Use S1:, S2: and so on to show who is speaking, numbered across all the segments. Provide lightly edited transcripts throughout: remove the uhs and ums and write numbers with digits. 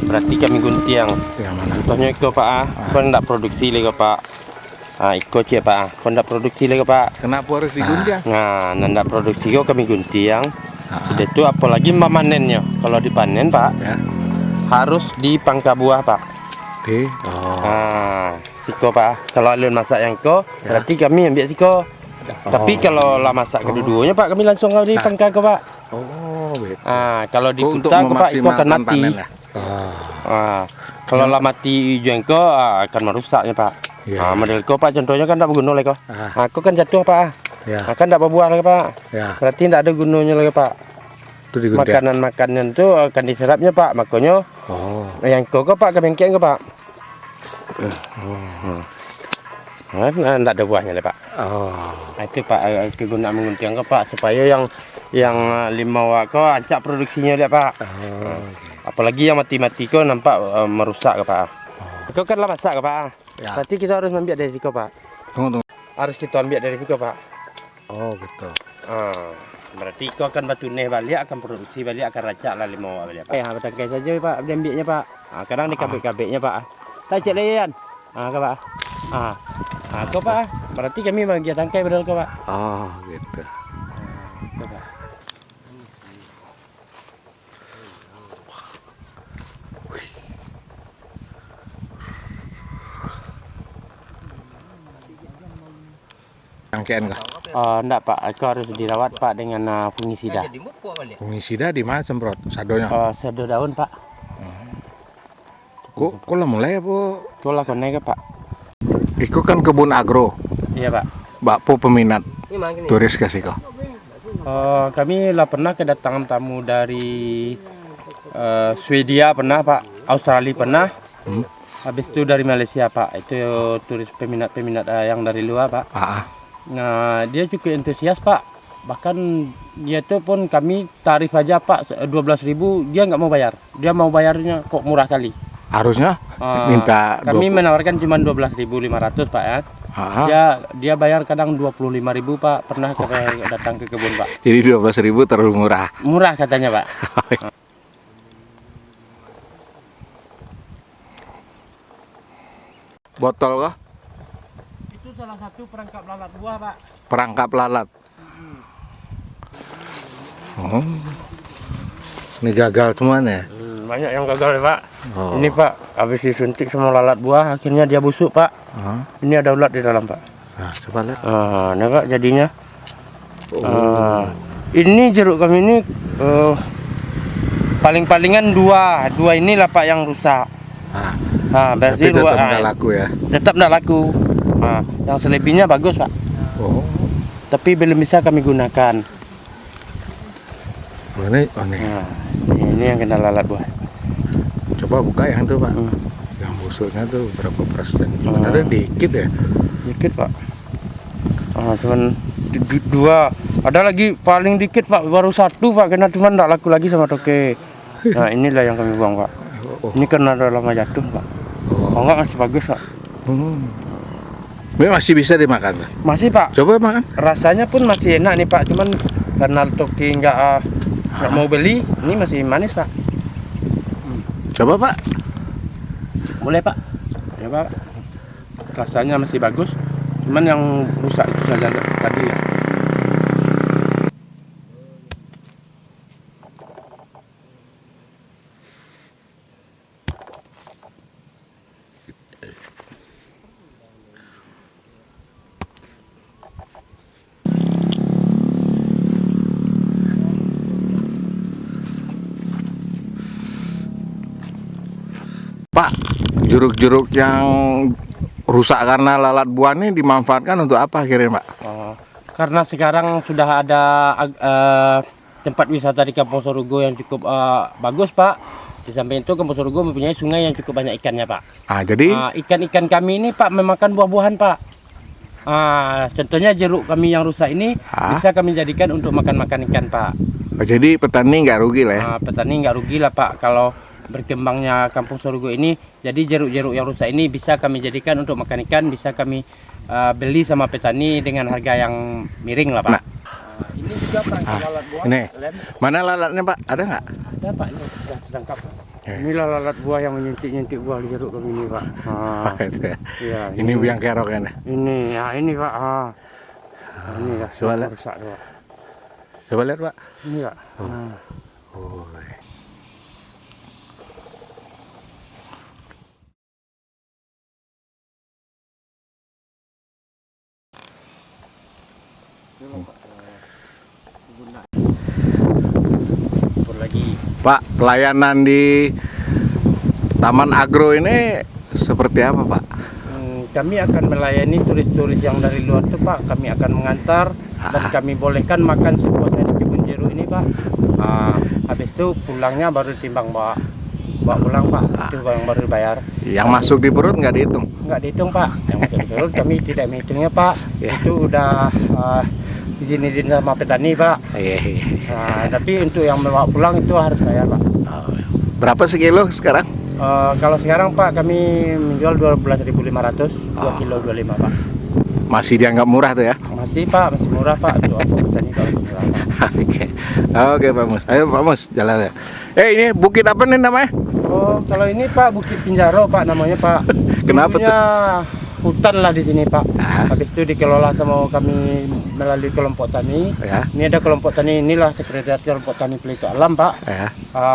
S1: berarti kami guntiang.
S2: Yang mana?
S1: Contohnya itu Pak, kau ndak produksi lagi Pak. Ikut ya Pak, kau ndak produksi lagi Pak.
S2: Kenapa harus diguntiang?
S1: Nah, ndak produksi kau kami guntiang.
S2: Ah.
S1: Itu apalagi memanennya. Kalau dipanen Pak,
S2: Ya.
S1: harus di pangka buah Pak. Siko Pak. Kalau alun masak yang kau, berarti kami ambil siko. Tapi kalau lah masak kedua-duanya Pak, kami langsung kau di pangka ke Pak.
S2: Oh, gitu.
S1: Kalau di
S2: Untuk
S1: putar Pak, itu akan
S2: memaksimalkan
S1: mati.
S2: panen lah.
S1: Kalau lah mati jengko akan merusaknya Pak.
S2: Iya.
S1: Model kau Pak, contohnya kan tak berguna lagi kau.
S2: Ah.
S1: Kau kan jatuh Pak.
S2: Ya.
S1: Kan tak berbuah lagi Pak.
S2: Ya.
S1: Berarti tidak ada gunanya lagi Pak.
S2: Itu diguntiang.
S1: Makanan-makanan itu akan diserapnya Pak. Makanya yang kau Pak ke bengkel ke Pak. Tidak ada buahnya lah Pak. Itu Pak kegunaan menguntiang ke Pak supaya yang limau kau ancak produksinya dia Pak. Apalagi yang mati-mati kau nampak merusak ke Pak. Kau kan lah masak ke Pak.
S2: Ya.
S1: Berarti kita harus ambil dari situ Pak.
S2: Tunggu.
S1: Harus kita ambil dari situ Pak.
S2: Oh, gitu.
S1: Berarti kau akan batuneh balik, akan produksi balik, akan racak lah limau balik Pak. Bertangkai saja Pak, ambilnya Pak. Kadang dikabik-kabiknya Pak. Tak cek layan. Kau Pak. Kau Pak. Berarti kami bagi tangkai bedal kau Pak.
S2: Oh, gitu.
S1: Kau Pak.
S2: Rangkaian kah?
S1: Enggak Pak, kau harus dirawat Pak dengan fungisida.
S2: Fungisida di mana semprot? Sadonya?
S1: Sado daun Pak.
S2: Kok lah mulai apa?
S1: Kau lah konek Pak.
S2: Iku kan kebun agro.
S1: Iya Pak.
S2: Bakpo peminat turis kasih kok.
S1: Kami lah pernah kedatangan tamu dari Swedia pernah Pak, Australia pernah. Habis itu dari Malaysia Pak, itu turis peminat-peminat yang dari luar Pak. Nah, dia cukup antusias Pak. Bahkan dia tuh pun kami tarif aja Pak 12.000, dia nggak mau bayar. Dia mau bayarnya kok murah kali.
S2: Harusnya minta
S1: kami menawarkan cuma 12.500 Pak ya. Dia bayar kadang 25.000 Pak. Pernah datang ke kebun Pak.
S2: Jadi 12.000 terlalu murah.
S1: Murah katanya Pak.
S2: Botol kah?
S1: Itu salah satu perangkap lalat buah Pak.
S2: Perangkap lalat. Ini gagal semuanya.
S1: Banyak yang gagal ya Pak. Ini Pak, habis disuntik semua lalat buah, akhirnya dia busuk Pak. Ini ada ulat di dalam Pak.
S2: Coba lihat.
S1: Nah Pak jadinya. Ini jeruk kami ini paling-palingan dua inilah Pak yang rusak. Berarti
S2: tetap nggak laku ya?
S1: Tetap nggak laku. Yang selebihnya bagus Pak. Tapi belum bisa kami gunakan. Ini yang kena lalat buah.
S2: Coba buka yang itu Pak. Yang busuknya tuh berapa persen? Sebenarnya dikit ya?
S1: Dikit Pak. Cuman dua. Ada lagi paling dikit Pak, baru satu Pak, kena cuman nggak laku lagi sama toke. Nah inilah yang kami buang Pak. Ini karena ada lama jatuh Pak. Enggak masih bagus Pak.
S2: Ini masih bisa dimakan?
S1: Masih Pak.
S2: Coba makan.
S1: Rasanya pun masih enak nih Pak, cuman karena toke nggak mau beli, ini masih manis Pak.
S2: Coba Pak.
S1: Boleh Pak. Ya Pak. Rasanya masih bagus, cuman yang rusak itu saja tadi ya.
S2: Pak, jeruk-jeruk yang rusak karena lalat buah ini dimanfaatkan untuk apa akhirnya Pak?
S1: Karena sekarang sudah ada tempat wisata di Kampung Sorghum yang cukup bagus Pak. Di samping itu Kampung Sorghum mempunyai sungai yang cukup banyak ikannya Pak.
S2: Jadi
S1: ikan-ikan kami ini Pak memakan buah-buahan Pak. Contohnya jeruk kami yang rusak ini bisa kami jadikan untuk makan-makan ikan Pak.
S2: Jadi petani nggak rugi lah ya?
S1: Petani nggak rugi lah Pak kalau berkembangnya Kampung Sorghum ini. Jadi jeruk-jeruk yang rusak ini bisa kami jadikan untuk makan ikan, bisa kami beli sama petani dengan harga yang miring lah Pak. Ini juga perangkap lalat buah.
S2: Ini mana lalatnya Pak? Ada nggak?
S1: Ada Pak, ini sudah tertangkap. Inilah lalat buah yang menyuntik-nyuntik buah di jeruk kami ini, Pak.
S2: Itu ya.
S1: Ya,
S2: Ini biang kerok kan?
S1: Ini, ya ini Pak. Ini ya,
S2: Coba lihat.
S1: rusak tuh, Pak.
S2: Coba lihat Pak.
S1: Ini Pak.
S2: Oh.
S1: Lagi.
S2: Pak, pelayanan di Taman Agro ini seperti apa Pak?
S1: Kami akan melayani turis-turis yang dari luar tuh Pak. Kami akan mengantar dan kami bolehkan makan sepuasnya di kebun jeruk ini Pak. Habis itu pulangnya baru timbang bawa pulang Pak. Itu yang baru dibayar.
S2: Yang masuk di perut nggak dihitung?
S1: Nggak dihitung Pak. Yang masuk di perut kami tidak menghitungnya Pak. Itu udah izin sama petani Pak. Tapi untuk yang membawa pulang itu harus bayar Pak.
S2: Berapa sekilo sekarang?
S1: Kalau sekarang Pak kami menjual 12.500, 2 kilo 25 Pak.
S2: Masih dianggap murah tuh ya?
S1: Masih Pak, masih murah Pak. Untuk apa petani kalau murah Pak.
S2: Oke Pak Mus. Ayo Pak Mus, jalan ya. Ini bukit apa nih namanya?
S1: Oh, kalau ini Pak Bukit Pinjaro Pak namanya Pak.
S2: Kenapa tuh?
S1: Hutan lah di sini Pak. Habis itu dikelola sama kami melalui kelompok tani. Ini ada kelompok tani, inilah sekretariat kelompok tani pelita alam Pak.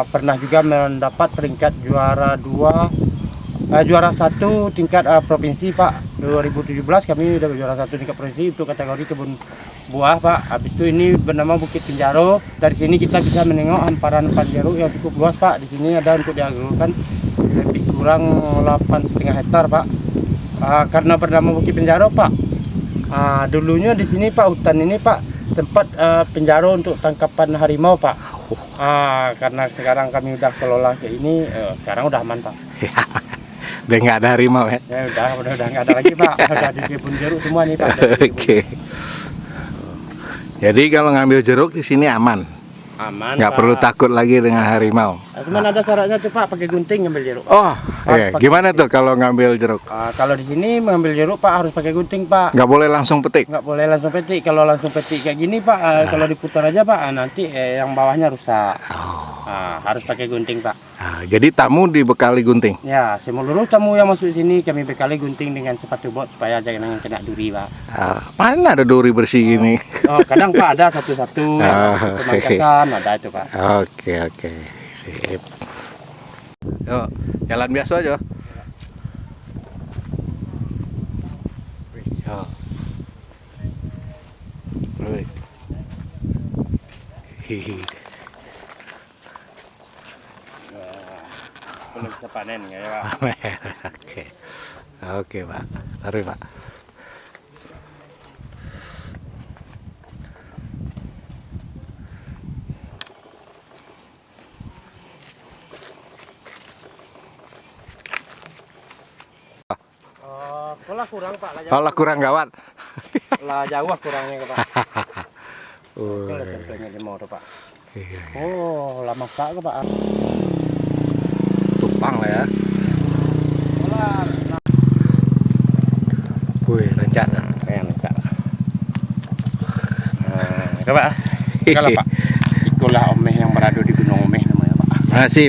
S1: Pernah juga mendapat peringkat juara 1 tingkat provinsi Pak. 2017 kami udah juara 1 tingkat provinsi untuk kategori kebun buah Pak. Habis itu ini bernama Bukit Pinjaro. Dari sini kita bisa menengok hamparan jeruk yang cukup luas Pak. Di sini ada untuk diagrokan lebih kurang 8,5 hektar Pak. Karena bernama Bukit Pinjaro Pak. Dulunya di sini Pak, hutan ini Pak tempat penjara untuk tangkapan harimau Pak. Karena sekarang kami udah kelola ke ini, sekarang udah aman Pak.
S2: Udah nggak ada harimau ya?
S1: Ya udah nggak ada lagi Pak. Udah di kebun jeruk semua nih Pak.
S2: Oke. Jadi kalau ngambil jeruk di sini aman.
S1: Aman.
S2: Nggak perlu takut lagi dengan harimau.
S1: Cuman ada syaratnya tuh Pak, pakai gunting ngambil jeruk.
S2: Oh, gimana tuh kalau ngambil jeruk?
S1: Kalau di sini mengambil jeruk Pak harus pakai gunting Pak.
S2: Nggak boleh langsung petik?
S1: Nggak boleh langsung petik. Kalau langsung petik kayak gini Pak, kalau diputar aja Pak, nanti yang bawahnya rusak. Harus pakai gunting Pak.
S2: Jadi tamu dibekali gunting?
S1: Ya, seluruh tamu yang masuk sini kami bekali gunting dengan sepatu bot supaya jangan kena duri Pak.
S2: Mana ada duri bersih gini?
S1: Kadang Pak ada satu-satu pemangkasan ada itu Pak.
S2: Oke, sip. Yuk, jalan biasa aja.
S1: Belum bisa panen ya Pak.
S2: Oke Pak, mari Pak.
S1: Kalau kurang Pak,
S2: Kalau kurang gawat.
S1: lah jauh kurangnya Pak. Kalau contohnya di motor Pak. Oh, lama masak Pak.
S2: Tumpang lah ya. Wih, rencana.
S1: Coba. Kalau Pak. Itulah omeh yang berada di Gunung Omeh namanya Pak.
S2: Makasih.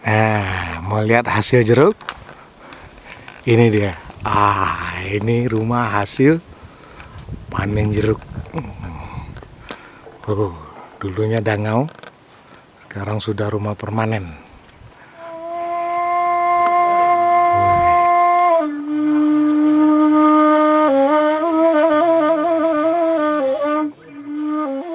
S2: Nah, mau lihat hasil jeruk? Ini dia. Ini rumah hasil panen jeruk. Dulunya dangau, sekarang sudah rumah permanen.